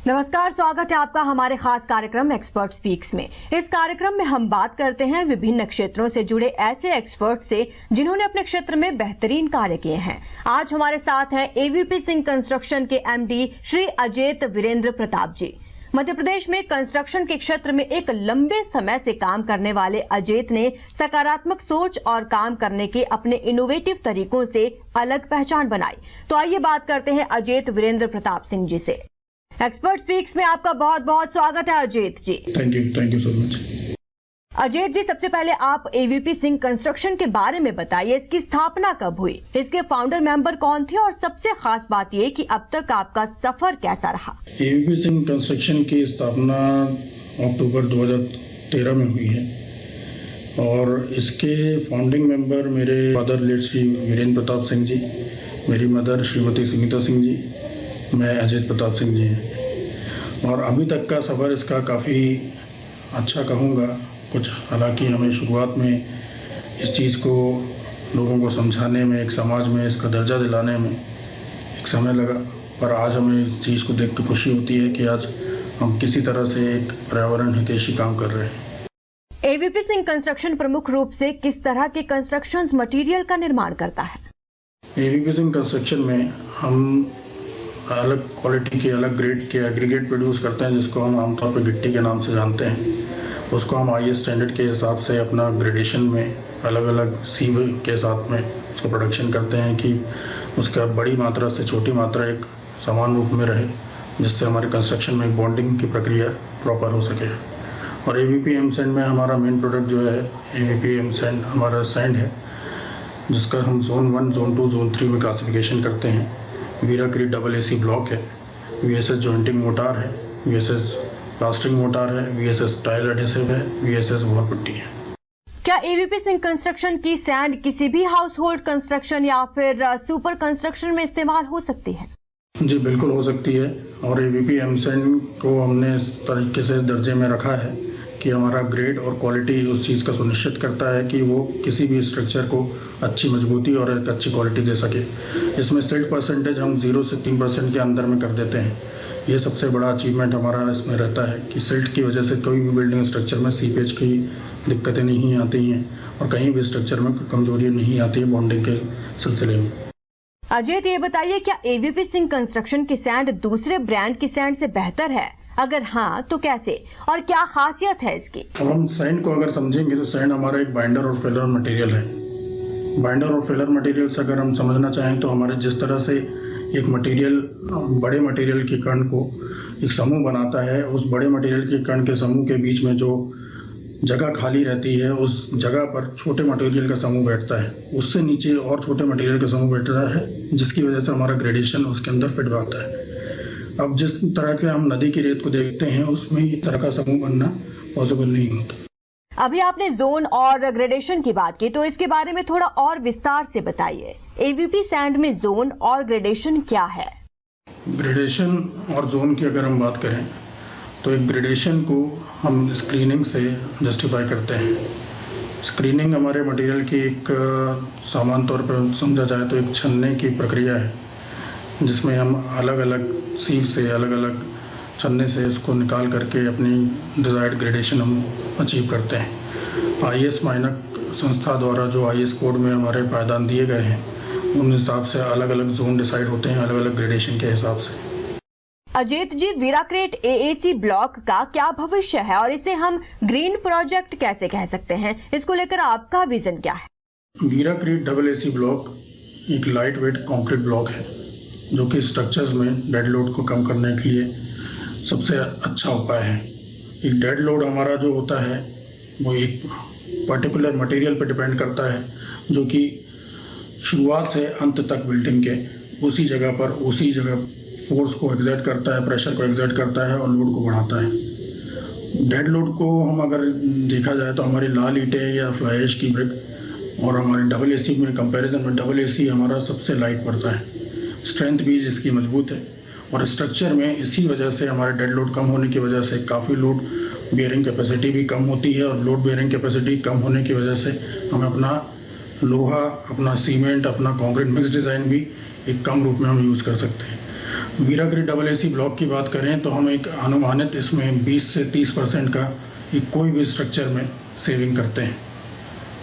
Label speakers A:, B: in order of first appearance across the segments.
A: नमस्कार, स्वागत है आपका हमारे खास कार्यक्रम एक्सपर्ट स्पीक्स में। इस कार्यक्रम में हम बात करते हैं विभिन्न क्षेत्रों से जुड़े ऐसे एक्सपर्ट से जिन्होंने अपने क्षेत्र में बेहतरीन कार्य किए हैं। आज हमारे साथ हैं एवीपी सिंह कंस्ट्रक्शन के एमडी श्री अजैत वीरेंद्र प्रताप जी। मध्य प्रदेश में कंस्ट्रक्शन के क्षेत्र में एक लंबे समय से काम करने वाले अजैत ने सकारात्मक सोच और काम करने के अपने इनोवेटिव तरीकों से अलग पहचान बनाई। तो आइए बात करते हैं अजैत वीरेंद्र प्रताप सिंह जी से। एक्सपर्ट स्पीक्स में आपका बहुत बहुत स्वागत है Ajeet ji.
B: Thank you so much.
A: Ajeet ji, सबसे पहले आप एवीपी सिंह कंस्ट्रक्शन के बारे में बताइए। इसकी स्थापना कब हुई, इसके फाउंडर मेंबर कौन थे और सबसे खास बात ये कि अब तक आपका सफर कैसा रहा।
B: एवीपी सिंह कंस्ट्रक्शन की स्थापना अक्टूबर 2013 में हुई है और इसके फाउंडिंग मेंबर मेरे फादर लेट श्री वीरेंद्र प्रताप सिंह जी, मेरी मदर श्रीमती सुनीता सिंह जी, मैं अजैत प्रताप सिंह जी हैं। और अभी तक का सफ़र इसका काफ़ी अच्छा कहूँगा। कुछ हालांकि हमें शुरुआत में इस चीज़ को लोगों को समझाने में, एक समाज में इसका दर्जा दिलाने में एक समय लगा, पर आज हमें इस चीज़ को देख के खुशी होती है कि आज हम किसी तरह से एक पर्यावरण हितैषी काम कर रहे हैं।
A: एवीपी सिंह कंस्ट्रक्शन प्रमुख रूप से किस तरह के कंस्ट्रक्शन मटेरियल का निर्माण करता है?
B: एवीपी सिंह कंस्ट्रक्शन में हम अलग क्वालिटी के, अलग ग्रेड के एग्रीगेट प्रोड्यूस करते हैं, जिसको हम आमतौर पर गिट्टी के नाम से जानते हैं। उसको हम आईएस स्टैंडर्ड के हिसाब से अपना ग्रेडेशन में अलग अलग सीव के साथ में उसको प्रोडक्शन करते हैं कि उसका बड़ी मात्रा से छोटी मात्रा एक समान रूप में रहे, जिससे हमारे कंस्ट्रक्शन में बॉन्डिंग की प्रक्रिया प्रॉपर हो सके। और एवीपी एम सैंड में हमारा मेन प्रोडक्ट जो है एवीपी एम सैंड हमारा सैंड है, जिसका हम जोन 1, जोन 2, जोन 3 में क्लासिफिकेशन करते हैं। वीराक्रीट डबल एसी ब्लॉक है, वीएसएस जॉइंटिंग मोटार है, वीएसएस प्लास्टरिंग मोटार है, वीएसएस टाइल एडहेसिव है, वीएसएस वॉल पुट्टी है।
A: क्या एवीपी सिंह कंस्ट्रक्शन की सैंड किसी भी हाउस होल्ड कंस्ट्रक्शन या फिर सुपर कंस्ट्रक्शन में इस्तेमाल हो सकती है?
B: जी बिल्कुल हो सकती है। और एवीपी एम सैंड को हमने इस तरीके से दर्जे में रखा है कि हमारा ग्रेड और क्वालिटी उस चीज़ का सुनिश्चित करता है कि वो किसी भी स्ट्रक्चर को अच्छी मजबूती और एक अच्छी क्वालिटी दे सके। इसमें सिल्ट परसेंटेज हम 0 से 3% के अंदर में कर देते हैं। ये सबसे बड़ा अचीवमेंट हमारा इसमें रहता है कि सिल्ट की वजह से कोई भी बिल्डिंग स्ट्रक्चर में सीपेज की दिक्कतें नहीं आती हैं और कहीं भी स्ट्रक्चर में कमजोरी नहीं आती है बॉन्डिंग के सिलसिले में।
A: अजैत, ये बताइए, क्या एवीपी सिंह कंस्ट्रक्शन की सैंड दूसरे ब्रांड की सैंड से बेहतर है? अगर हाँ तो कैसे और क्या खासियत है इसकी?
B: अब हम सैंड को अगर समझेंगे तो सैंड हमारा एक बाइंडर और फिलर मटेरियल है। बाइंडर और फिलर मटेरियल से अगर हम समझना चाहें तो हमारे जिस तरह से एक मटेरियल बड़े मटेरियल के कण को एक समूह बनाता है, उस बड़े मटेरियल के कण के समूह के बीच में जो जगह खाली रहती है उस जगह पर छोटे मटेरियल का समूह बैठता है, उससे नीचे और छोटे मटेरियल का समूह बैठता है, जिसकी वजह से हमारा ग्रेडेशन उसके अंदर फिट आता है। अब जिस तरह के हम नदी की रेत को देखते हैं उसमें इस तरह का समूह बनना पॉसिबल नहीं होता।
A: अभी आपने जोन और ग्रेडेशन की बात की, तो इसके बारे में थोड़ा और विस्तार से बताइए। एवीपी सैंड में जोन और ग्रेडेशन क्या है?
B: ग्रेडेशन और जोन की अगर हम बात करें तो एक ग्रेडेशन को हम स्क्रीनिंग से जस्टिफाई करते हैं। स्क्रीनिंग हमारे मटेरियल की एक सामान्य तौर पर समझा जाए तो एक छनने की प्रक्रिया है, जिसमें हम अलग अलग सीव से, अलग अलग छन्ने से इसको निकाल करके अपनी डिज़ायर्ड ग्रेडेशन हम अचीव करते हैं। आईएस मानक संस्था द्वारा जो आईएस कोड में हमारे पायदान दिए गए हैं, उन हिसाब से अलग अलग जोन डिसाइड होते हैं अलग अलग ग्रेडेशन के हिसाब से।
A: अजैत जी, वीराक्रेट एएसी ब्लॉक का क्या भविष्य है और इसे हम ग्रीन प्रोजेक्ट कैसे कह सकते हैं? इसको लेकर आपका विजन क्या है?
B: वीराक्रेट डबल एसी ब्लॉक एक लाइट वेट कॉन्क्रीट ब्लॉक है, जो कि स्ट्रक्चर्स में डेड लोड को कम करने के लिए सबसे अच्छा उपाय है। एक डेड लोड हमारा जो होता है वो एक पर्टिकुलर मटेरियल पर डिपेंड करता है, जो कि शुरुआत से अंत तक बिल्डिंग के उसी जगह फोर्स को एग्जर्ट करता है, प्रेशर को एग्जर्ट करता है और लोड को बढ़ाता है। डेड लोड को हम अगर देखा जाए तो हमारी लाल ईंटें या फ्लाई ऐश की ब्रिक और हमारे डबल एसी में कंपैरिजन में डबल एसी हमारा सबसे लाइट पड़ता है। स्ट्रेंथ भी इसकी मजबूत है और स्ट्रक्चर में इसी वजह से हमारे डेड लोड कम होने की वजह से काफ़ी लोड बेयरिंग कैपेसिटी भी कम होती है और लोड बेयरिंग कैपेसिटी कम होने की वजह से हमें अपना लोहा, अपना सीमेंट, अपना कंक्रीट मिक्स डिज़ाइन भी एक कम रूप में हम यूज़ कर सकते हैं। वीराग्रिड डबल एसी ब्लॉक की बात करें तो हम एक अनुमानित इसमें 20 से 30% का एक कोई भी स्ट्रक्चर में सेविंग करते हैं।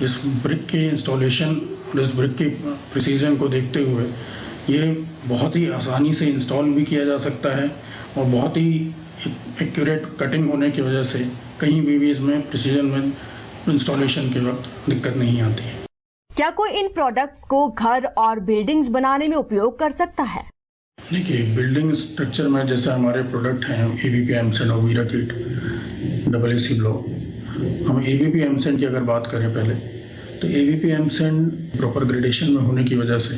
B: इस ब्रिक की इंस्टॉलेशन और इस ब्रिक की प्रिसीजन को देखते हुए ये बहुत ही आसानी से इंस्टॉल भी किया जा सकता है और बहुत ही एक्यूरेट कटिंग होने की वजह से कहीं भी इसमें प्रिसीजन में इंस्टॉलेशन के वक्त दिक्कत नहीं आती है।
A: क्या कोई इन प्रोडक्ट्स को घर और बिल्डिंग्स बनाने में उपयोग कर सकता है?
B: देखिए, बिल्डिंग स्ट्रक्चर में जैसे हमारे प्रोडक्ट हैं एवीपी एमसेंट और वीराग्रिड डबल एसी ब्लॉक। हम एवीपी एमसेंट की अगर बात करें पहले, तो एवीपी एमसेंट प्रॉपर ग्रेडेशन में होने की वजह से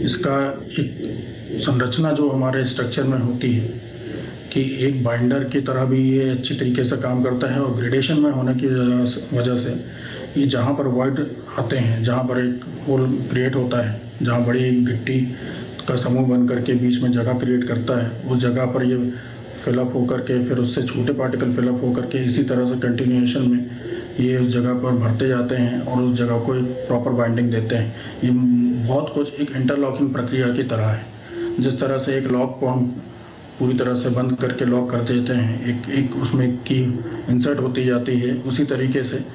B: इसका एक संरचना जो हमारे स्ट्रक्चर में होती है कि एक बाइंडर की तरह भी ये अच्छी तरीके से काम करता है और ग्रेडेशन में होने की वजह से ये जहाँ पर वॉइड आते हैं, जहाँ पर एक होल क्रिएट होता है, जहाँ बड़ी एक गिट्टी का समूह बन करके बीच में जगह क्रिएट करता है, उस जगह पर ये फिलअप होकर के फिर उससे छोटे पार्टिकल फिलअप होकर के इसी तरह से कंटिन्यूएशन में ये उस जगह पर भरते जाते हैं और उस जगह को एक प्रॉपर बाइंडिंग देते हैं। ये बहुत कुछ एक इंटरलॉकिंग प्रक्रिया की तरह है। जिस तरह से एक लॉक को हम पूरी तरह से बंद करके लॉक कर देते हैं, एक उसमें की इंसर्ट होती जाती है, उसी तरीके से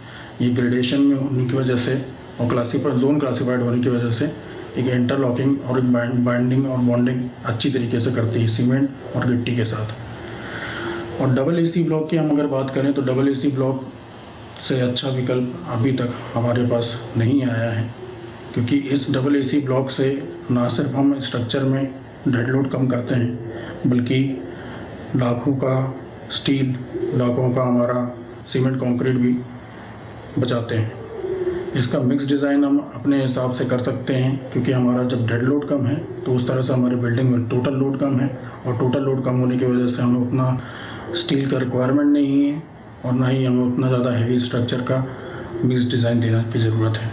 B: ये ग्रेडेशन में होने की वजह से और जोन क्लासिफाइड होने की वजह से एक इंटरलॉकिंग और एक बाइंडिंग और बॉन्डिंग अच्छी तरीके से करती है सीमेंट और गिट्टी के साथ। और डबल एसी ब्लॉक की हम अगर बात करें तो डबल एसी ब्लॉक से अच्छा विकल्प अभी तक हमारे पास नहीं आया है, क्योंकि इस डबल एसी ब्लॉक से ना सिर्फ हम स्ट्रक्चर में डेड लोड कम करते हैं, बल्कि लाखों का स्टील, लाखों का हमारा सीमेंट कंक्रीट भी बचाते हैं। इसका मिक्स डिज़ाइन हम अपने हिसाब से कर सकते हैं, क्योंकि हमारा जब डेड लोड कम है तो उस तरह से हमारी बिल्डिंग में टोटल लोड कम है और टोटल लोड कम होने की वजह से हमें उतना स्टील का रिक्वायरमेंट नहीं है और ना ही हमें उतना ज़्यादा हैवी स्ट्रक्चर का मिक्स डिज़ाइन देने की ज़रूरत है।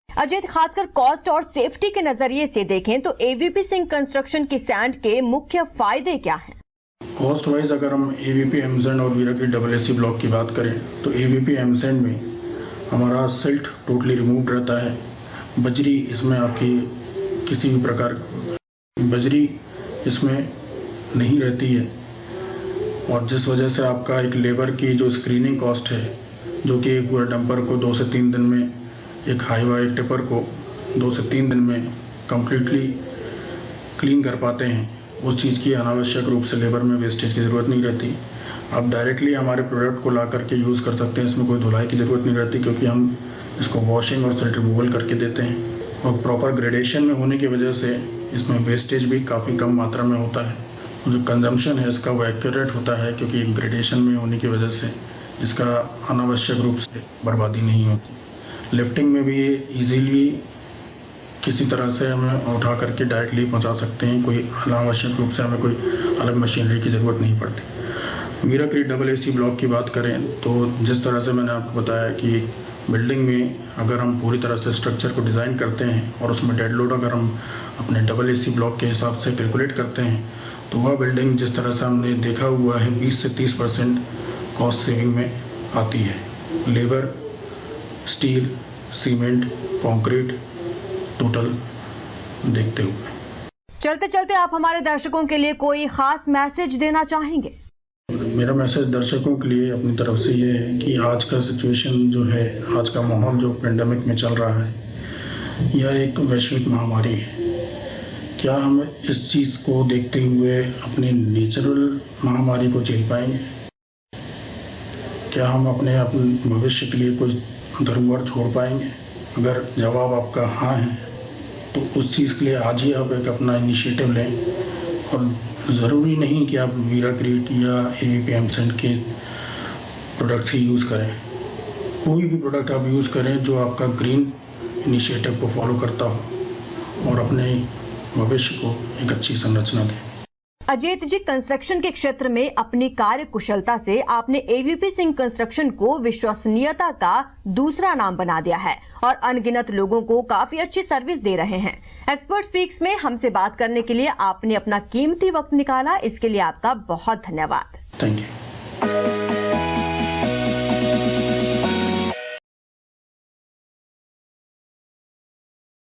A: अजीत, खासकर कॉस्ट और सेफ्टी के नजरिए से देखें तो एवीपी सिंह कंस्ट्रक्शन की सैंड के मुख्य फायदे क्या हैं?
B: कॉस्ट वाइज अगर हम एवीपी एमसेंट और वीराग्रिड डबल एसी ब्लॉक की बात करें तो एवीपी एमसेंट में हमारा सिल्ट टोटली रिमूव्ड रहता है। बजरी इसमें आपकी किसी भी प्रकार बजरी इसमें नहीं रहती है और जिस वजह से आपका एक लेबर की जो स्क्रीनिंग कॉस्ट है, जो कि एक पूरे डंपर को 2 से 3 दिन में, एक हाईवा एक टिपर को 2 से 3 दिन में कम्प्लीटली क्लीन कर पाते हैं, उस चीज़ की अनावश्यक रूप से लेबर में वेस्टेज की ज़रूरत नहीं रहती। आप डायरेक्टली हमारे प्रोडक्ट को ला करके यूज़ कर सकते हैं, इसमें कोई धुलाई की ज़रूरत नहीं रहती, क्योंकि हम इसको वॉशिंग और सिल्ट रिमूवल करके देते हैं और प्रॉपर ग्रेडेशन में होने की वजह से इसमें वेस्टेज भी काफ़ी कम मात्रा में होता है। जो कंजम्पशन है इसका वो एक्यूरेट होता है, क्योंकि ग्रेडेशन में होने की वजह से इसका अनावश्यक रूप से बर्बादी नहीं होती। लिफ्टिंग में भी ये ईजीली किसी तरह से हमें उठा करके डायरेक्टली पहुंचा सकते हैं, कोई अनावश्यक रूप से हमें कोई अलग मशीनरी की ज़रूरत नहीं पड़ती। वीराग्रिड डबल एसी ब्लॉक की बात करें तो जिस तरह से मैंने आपको बताया कि बिल्डिंग में अगर हम पूरी तरह से स्ट्रक्चर को डिज़ाइन करते हैं और उसमें डेड लोड अगर हम अपने डबल एसी ब्लॉक के हिसाब से कैलकुलेट करते हैं तो वह बिल्डिंग जिस तरह से हमने देखा हुआ है 20 से 30% कॉस्ट सेविंग में आती है। Labour, steel, cement, concrete total देखते हुए।
A: चलते चलते आप हमारे दर्शकों के लिए कोई खास मैसेज देना चाहेंगे?
B: मेरा मैसेज दर्शकों के लिए अपनी तरफ से ये है कि आज का सिचुएशन जो है, आज का माहौल जो पेंडेमिक में चल रहा है, यह एक वैश्विक महामारी है। क्या हम इस चीज़ को देखते हुए अपनी नेचुरल महामारी को झेल पाएंगे? क्या हम अपने भविष्य के लिए कोई धरोहर छोड़ पाएंगे? अगर जवाब आपका हाँ है तो उस चीज़ के लिए आज ही आप एक अपना इनिशिएटिव लें और ज़रूरी नहीं कि आप वीराग्रिड या एवीपी एमसेंट के प्रोडक्ट्स ही यूज़ करें। कोई भी प्रोडक्ट आप यूज़ करें जो आपका ग्रीन इनिशिएटिव को फॉलो करता हो और अपने भविष्य को एक अच्छी संरचना दें।
A: अजीत जी, कंस्ट्रक्शन के क्षेत्र में अपनी कार्य कुशलता से आपने एवीपी सिंह कंस्ट्रक्शन को विश्वसनीयता का दूसरा नाम बना दिया है और अनगिनत लोगों को काफी अच्छी सर्विस दे रहे हैं। एक्सपर्ट स्पीक्स में हमसे बात करने के लिए आपने अपना कीमती वक्त निकाला, इसके लिए आपका बहुत धन्यवाद।
B: Thank you.